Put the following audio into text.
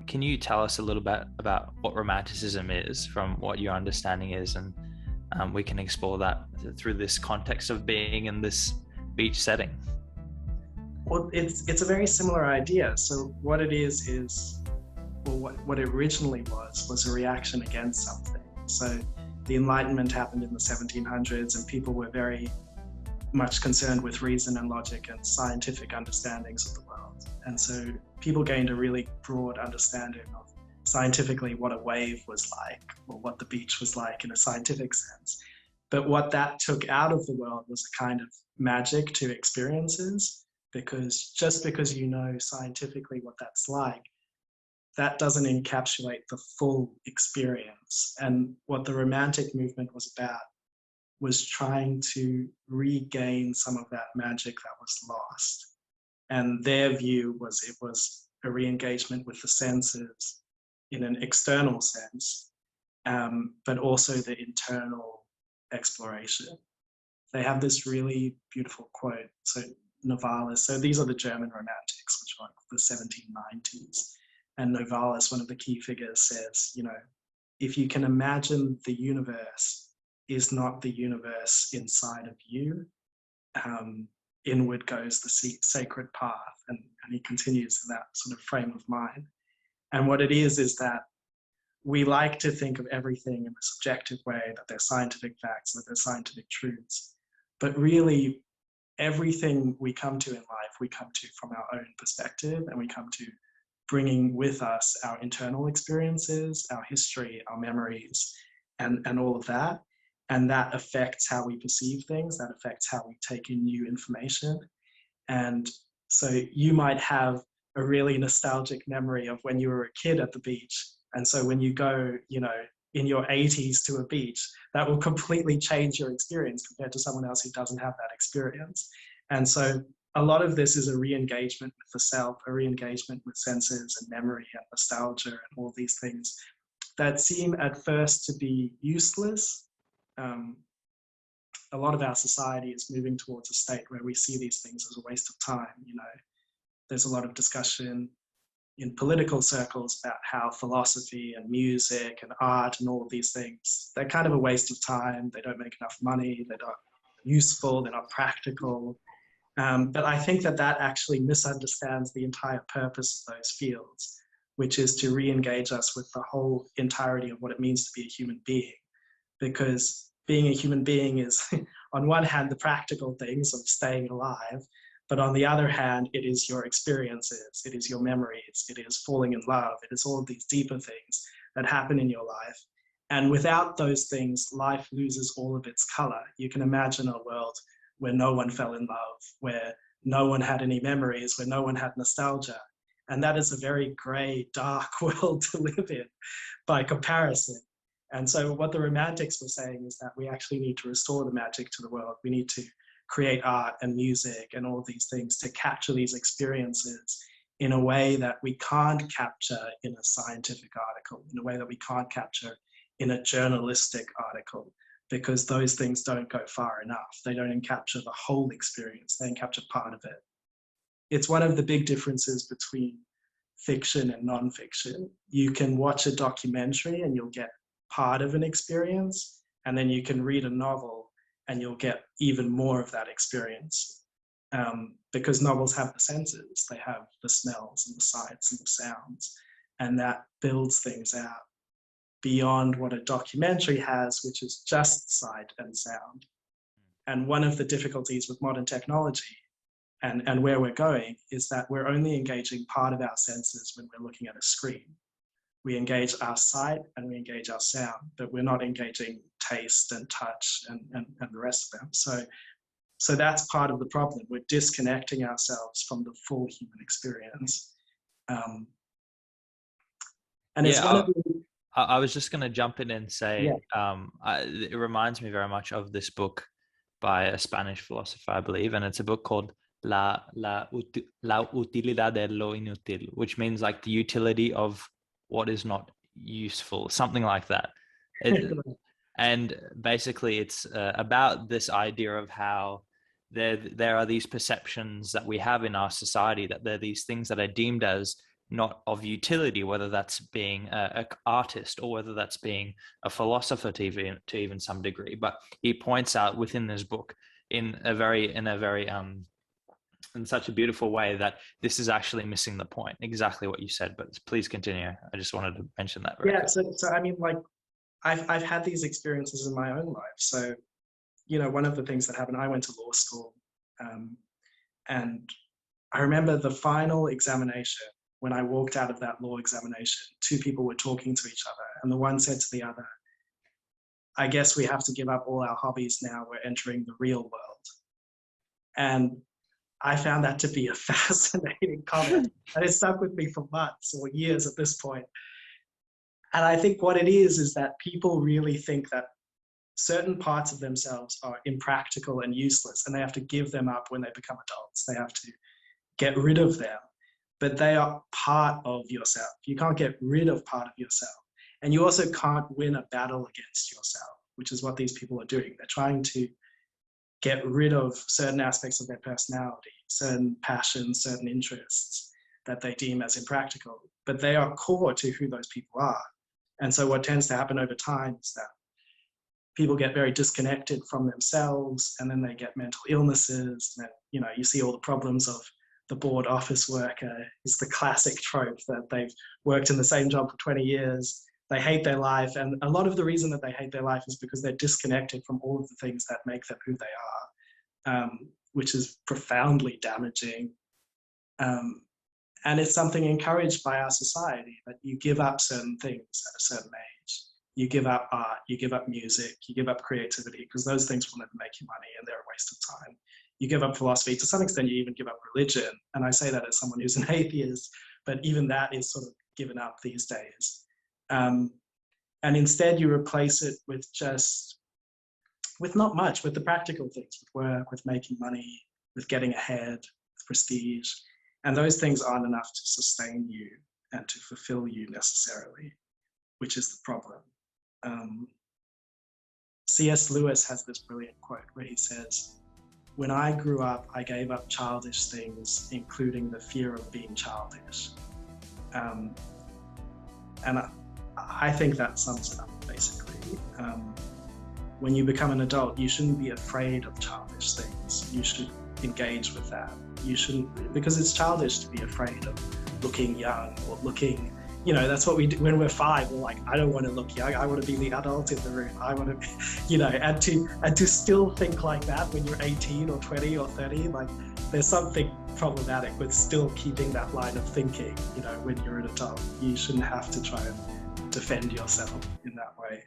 Can you tell us a little bit about what Romanticism is, from what your understanding is, and we can explore that through this context of being in this beach setting? Well, it's a very similar idea. So what it is, well, what it originally was a reaction against something. So the Enlightenment happened in the 1700s, and people were very much concerned with reason and logic and scientific understandings of the world. And so people gained a really broad understanding of scientifically what a wave was like, or what the beach was like in a scientific sense. But what that took out of the world was a kind of magic to experiences, because just because you know scientifically what that's like, that doesn't encapsulate the full experience. And what the Romantic movement was about was trying to regain some of that magic that was lost. And their view was it was a re-engagement with the senses in an external sense, but also the internal exploration. They have this really beautiful quote. So Novalis, so these are the German Romantics, which are like the 1790s. And Novalis, one of the key figures, says, if you can imagine the universe is not the universe inside of you, inward goes the sacred path. And he continues in that sort of frame of mind. And what it is that we like to think of everything in a subjective way, that they're scientific facts, that they're scientific truths. But really, everything we come to in life, we come to from our own perspective, and we come to bringing with us our internal experiences, our history, our memories, and all of that. And that affects how we perceive things, that affects how we take in new information. And so you might have a really nostalgic memory of when you were a kid at the beach. And so when you go, in your 80s to a beach, that will completely change your experience compared to someone else who doesn't have that experience. And so a lot of this is a re-engagement with the self, a re-engagement with senses and memory and nostalgia and all these things that seem at first to be useless. A lot of our society is moving towards a state where we see these things as a waste of time. There's a lot of discussion in political circles about how philosophy and music and art and all of these things, they're kind of a waste of time. They don't make enough money. They're not useful. They're not practical. But I think that actually misunderstands the entire purpose of those fields, which is to re-engage us with the whole entirety of what it means to be a human being. Because being a human being is, on one hand, the practical things of staying alive, but on the other hand, it is your experiences, it is your memories, it is falling in love, it is all of these deeper things that happen in your life. And without those things, life loses all of its color. You can imagine a world where no one fell in love, where no one had any memories, where no one had nostalgia. And that is a very gray, dark world to live in by comparison. And so what the Romantics were saying is that we actually need to restore the magic to the world. We need to create art and music and all these things to capture these experiences in a way that we can't capture in a scientific article, in a way that we can't capture in a journalistic article, because those things don't go far enough. They don't capture the whole experience. They capture part of it. It's one of the big differences between fiction and non-fiction. You can watch a documentary and you'll get part of an experience, and then you can read a novel and you'll get even more of that experience, because novels have the senses, they have the smells and the sights and the sounds, and that builds things out beyond what a documentary has, which is just sight and sound. And one of the difficulties with modern technology and where we're going is that we're only engaging part of our senses when we're looking at a screen. We engage our sight and we engage our sound, but we're not engaging taste and touch and the rest of them. So that's part of the problem. We're disconnecting ourselves from the full human experience. And it's one of the... I was just going to jump in and say, it reminds me very much of this book by a Spanish philosopher, I believe, and it's a book called La utilidad de lo inútil, which means like the utility of what is not useful, something like that. And basically it's about this idea of how there are these perceptions that we have in our society, that there are these things that are deemed as not of utility, whether that's being an artist or whether that's being a philosopher to even some degree. But he points out within this book in such a beautiful way that this is actually missing the point. Exactly what you said, but please continue. I just wanted to mention that. So I mean, like, I've had these experiences in my own life. So, you know, one of the things that happened, I went to law school, and I remember the final examination. When I walked out of that law examination, two people were talking to each other, and the one said to the other, "I guess we have to give up all our hobbies now. We're entering the real world." And I found that to be a fascinating comment, and it stuck with me for months or years at this point. And I think what it is that people really think that certain parts of themselves are impractical and useless, and they have to give them up when they become adults. They have to get rid of them. But they are part of yourself. You can't get rid of part of yourself. And you also can't win a battle against yourself, which is what these people are doing. They're trying to get rid of certain aspects of their personality, certain passions, certain interests that they deem as impractical, but they are core to who those people are. And so what tends to happen over time is that people get very disconnected from themselves, and then they get mental illnesses. And then, you know, you see all the problems of the bored office worker is the classic trope that they've worked in the same job for 20 years. They hate their life. And a lot of the reason that they hate their life is because they're disconnected from all of the things that make them who they are, which is profoundly damaging. And it's something encouraged by our society, that you give up certain things at a certain age. You give up art, you give up music, you give up creativity, because those things will never make you money and they're a waste of time. You give up philosophy. To some extent, you even give up religion. And I say that as someone who's an atheist, but even that is sort of given up these days. And instead you replace it with not much, with the practical things, with work, with making money, with getting ahead, with prestige. And those things aren't enough to sustain you and to fulfill you necessarily, which is the problem. C.S. Lewis has this brilliant quote where he says, "When I grew up, I gave up childish things, including the fear of being childish." And I think that sums it up, basically. When you become an adult, you shouldn't be afraid of childish things. You should engage with that. You shouldn't, because it's childish to be afraid of looking young or looking, you know, that's what we do when we're 5. We're like, I don't want to look young. I want to be the adult in the room. I want to be, you know, and to still think like that when you're 18 or 20 or 30, like there's something problematic with still keeping that line of thinking, you know, when you're an adult. You shouldn't have to try and defend yourself in that way.